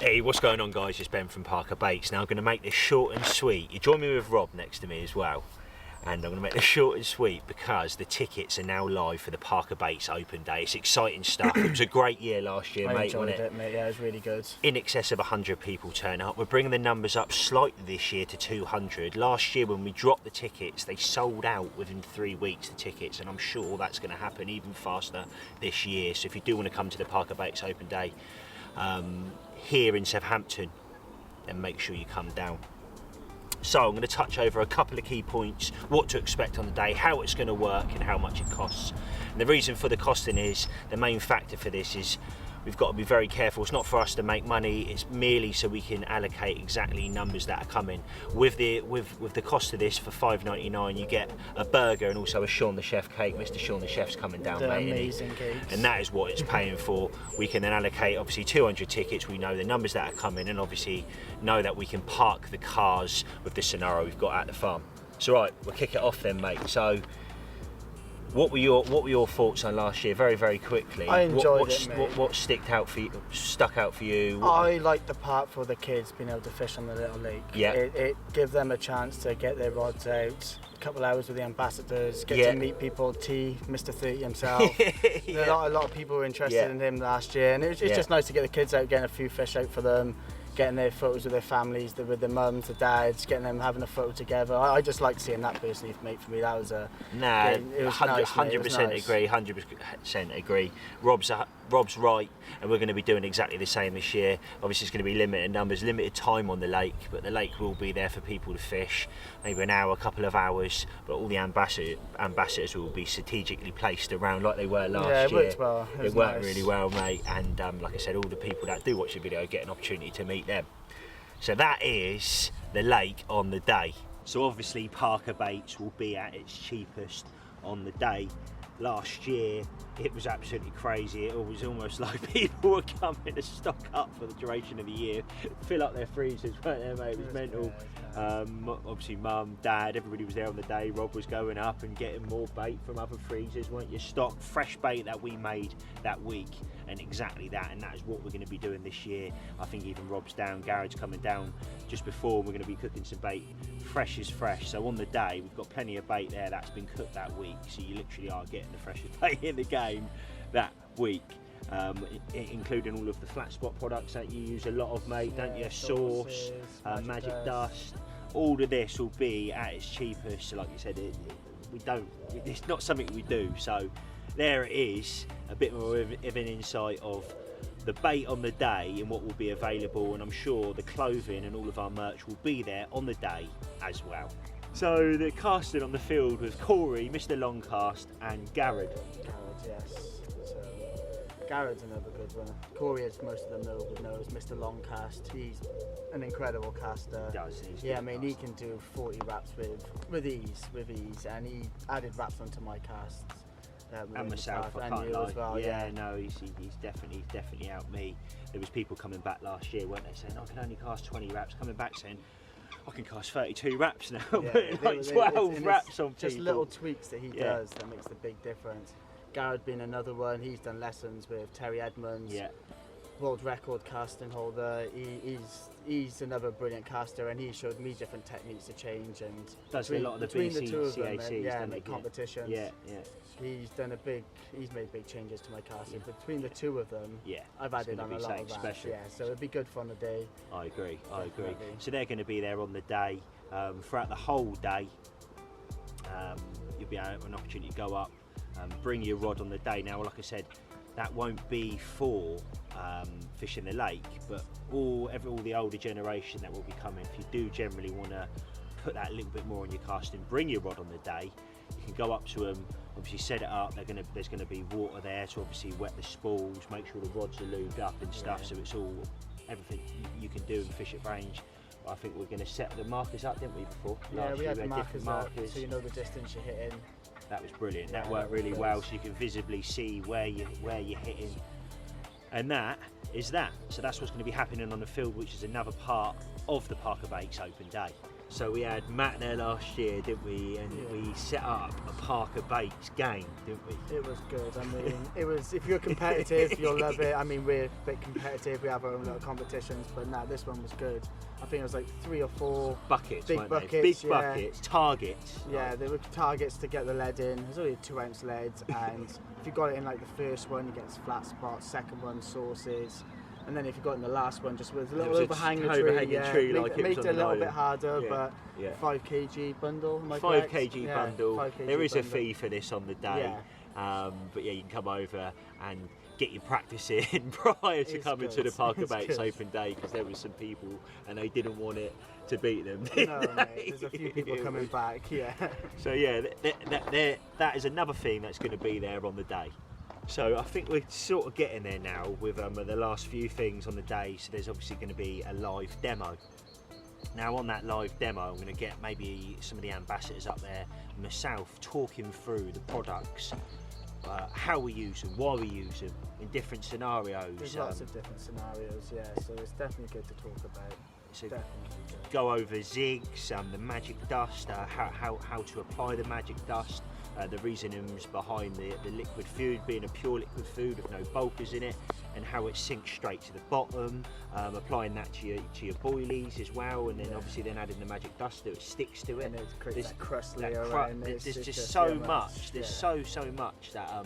Hey, what's going on guys? It's Ben from ParkerBaits. Now I'm going to make this short and sweet. You join me with Rob next to me as well. And I'm going to make this short and sweet because the tickets are now live for the ParkerBaits Open Day. It's exciting stuff. It was a great year last year, mate. I enjoyed it, mate. Yeah, it was really good. In excess of 100 people turn up. We're bringing the numbers up slightly this year to 200. Last year when we dropped the tickets, they sold out within 3 weeks, the tickets. And I'm sure that's going to happen even faster this year. So if you do want to come to the ParkerBaits Open Day here in Southampton, then make sure you come down. So I'm going to touch over a couple of key points, what to expect on the day, how it's going to work and how much it costs. And the reason for the costing is, the main factor for this is we've got to be very careful. It's not for us to make money, it's merely so we can allocate exactly numbers that are coming. With the cost of this for $5.99 you get a burger and also a Sean the Chef cake. Mr. Sean the Chef's coming down, They're mate. amazing cakes. And that is what it's paying for. We can then allocate obviously 200 tickets, we know the numbers that are coming and obviously know that we can park the cars with the scenario we've got at the farm. So right, we'll kick it off then, mate. So what were your thoughts on last year? Very, very quickly. I enjoyed it, mate. What stuck out for you? I liked the part for the kids being able to fish on the little lake. Yeah. It gives them a chance to get their rods out, a couple of hours with the ambassadors, get to meet people, Mr. 30 himself. Yeah. A lot of people were interested in him last year, and it's just nice to get the kids out, getting a few fish out for them, getting their photos with their families, with their mums, their dads, getting them having a photo together. I just like seeing that personally, mate. For me, that was a it was 100% nice. agree. 100% agree. Rob's right, and we're going to be doing exactly the same this year. Obviously, it's going to be limited numbers, limited time on the lake, but the lake will be there for people to fish. Maybe an hour, a couple of hours, but all the ambassadors will be strategically placed around like they were last year. Yeah, it worked well. It worked really well, mate. And like I said, all the people that do watch the video get an opportunity to meet them. So that is the lake on the day. So obviously ParkerBaits will be at its cheapest on the day. Last year it was absolutely crazy. It was almost like people were coming to stock up for the duration of the year, fill up their freezers, weren't they, mate? It was mental. Obviously mum, dad, everybody was there on the day. Rob was going up and getting more bait from other freezers, weren't you? Stock fresh bait that we made that week, and exactly that, and that is what we're going to be doing this year. I think even Rob's down, Garedd's coming down just before, and we're going to be cooking some bait fresh as fresh. So on the day we've got plenty of bait there that's been cooked that week, so you literally are getting the freshest bait in the game that week, including all of the flat spot products that you use a lot of, mate, don't you? Sauce, magic dust, all of this will be at its cheapest. So like you said, it's not something we do, so there it is, a bit more of an insight of the bait on the day and what will be available, and I'm sure the clothing and all of our merch will be there on the day as well. So the casting on the field was Corey, Mr. Longcast, and Garedd. Garedd, yes. So Garedd's another good one. Corey, as most of them would know, is Mr. Longcast. He's an incredible caster. Yeah, I mean, he can do 40 wraps with ease, and he added wraps onto my casts. And myself, I can't lie. As well, yeah, no, he's definitely out me. There was people coming back last year, weren't they, saying I can only cast 20 wraps, coming back saying I can cast 32 wraps now. Yeah, like 12 wraps on just people. little tweaks that he does that makes the big difference. Garedd being another one, he's done lessons with Terry Edmonds, world record casting holder. He's another brilliant caster, and he showed me different techniques to change, and does a lot of the BC competitions. He's made big changes to my casting. Between the two of them, I've added on a lot of that. Yeah, so it'd be good fun the day. I agree. So they're going to be there on the day, throughout the whole day. You'll be able an opportunity to go up, bring your rod on the day. Now, like I said, that won't be for fishing the lake, but all the older generation that will be coming, if you do generally want to put that a little bit more on your casting, bring your rod on the day. You can go up to them, obviously set it up. There's going to be water there to obviously wet the spools, make sure the rods are lubed up and stuff, so it's all everything you can do and fish at range. I think we're going to set the markers up, didn't we, before? Yeah, we had the markers up, so you know the distance you're hitting. That was brilliant. That worked really well, so you can visibly see where you're hitting. And that is that. So that's what's going to be happening on the field, which is another part of the ParkerBaits Open Day. So we had Matt there last year, didn't we? And we set up a ParkerBaits game, didn't we? It was good. I mean, it was. If you're competitive, you'll love it. I mean, we're a bit competitive. We have our own little competitions, but no, this one was good. I think it was like 3 or 4 buckets, big buckets, big buckets, targets. Yeah, there were targets to get the lead in. There's only a 2-ounce lead, and if you got it in like the first one, you get flat spots. Second one, sauces. And then if you got in the last one, just with a little overhanging tree, like made it a little bit harder, yeah. but 5 kg bundle. 5 kg bundle. 5 kg there is bundle. a fee for this on the day, but yeah, you can come over and get your practice in prior to coming to the ParkerBaits Open Day, because there were some people and they didn't want it to beat them. No, mate, there's a few people coming back. Yeah. So yeah, that is another thing that's going to be there on the day. So I think we're sort of getting there now with the last few things on the day. So there's obviously going to be a live demo. Now on that live demo, I'm going to get maybe some of the ambassadors up there, myself, talking through the products, how we use them, why we use them, in different scenarios. There's lots of different scenarios, yeah, so it's definitely good to talk about. So go over zigs, the magic dust, how to apply the magic dust, the reasonings behind the liquid food being a pure liquid food with no bulkers in it, and how it sinks straight to the bottom, applying that to your boilies as well, and then obviously then adding the magic dust so it sticks to it. And it creates that crust layer around. There's just so much, there's so much that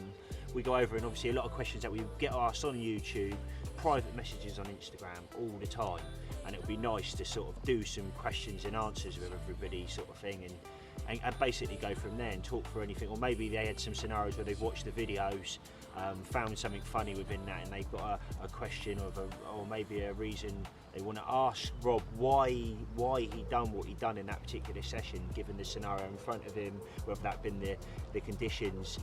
we go over, and obviously a lot of questions that we get asked on YouTube, private messages on Instagram all the time, and it would be nice to sort of do some questions and answers with everybody sort of thing, and basically go from there and talk for anything. Or maybe they had some scenarios where they've watched the videos, found something funny within that, and they've got a question or maybe a reason they want to ask Rob why he done what he done in that particular session, given the scenario in front of him, whether that been the conditions.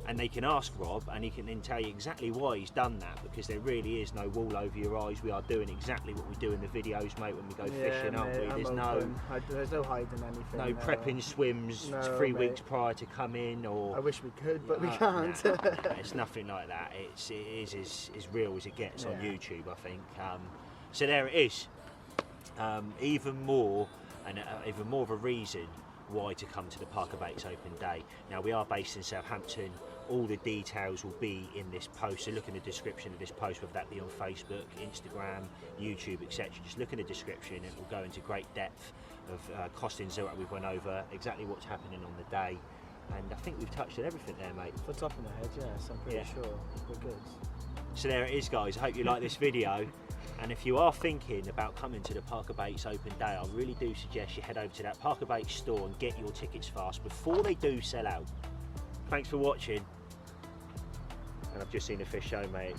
And they can ask Rob, and he can then tell you exactly why he's done that, because there really is no wool over your eyes. We are doing exactly what we do in the videos, mate, when we go fishing, aren't we? There's no hiding anything. No prepping swims 3 weeks prior to come in, or... I wish we could, but we can't. It's nothing like that. It is as real as it gets on YouTube, I think. So there it is. Even more of a reason why to come to the ParkerBaits Open Day. Now we are based in Southampton. All the details will be in this post, so look in the description of this post, whether that be on Facebook, Instagram, YouTube, etc. Just look in the description, it will go into great depth of costings that we've went over, exactly what's happening on the day, and I think we've touched on everything there, mate. Off the top of my head, yes, I'm pretty sure we're good. So there it is, guys. I hope you like this video. And if you are thinking about coming to the ParkerBaits Open Day, I really do suggest you head over to that ParkerBaits store and get your tickets fast before they do sell out. Thanks for watching. And I've just seen a fish show, mate.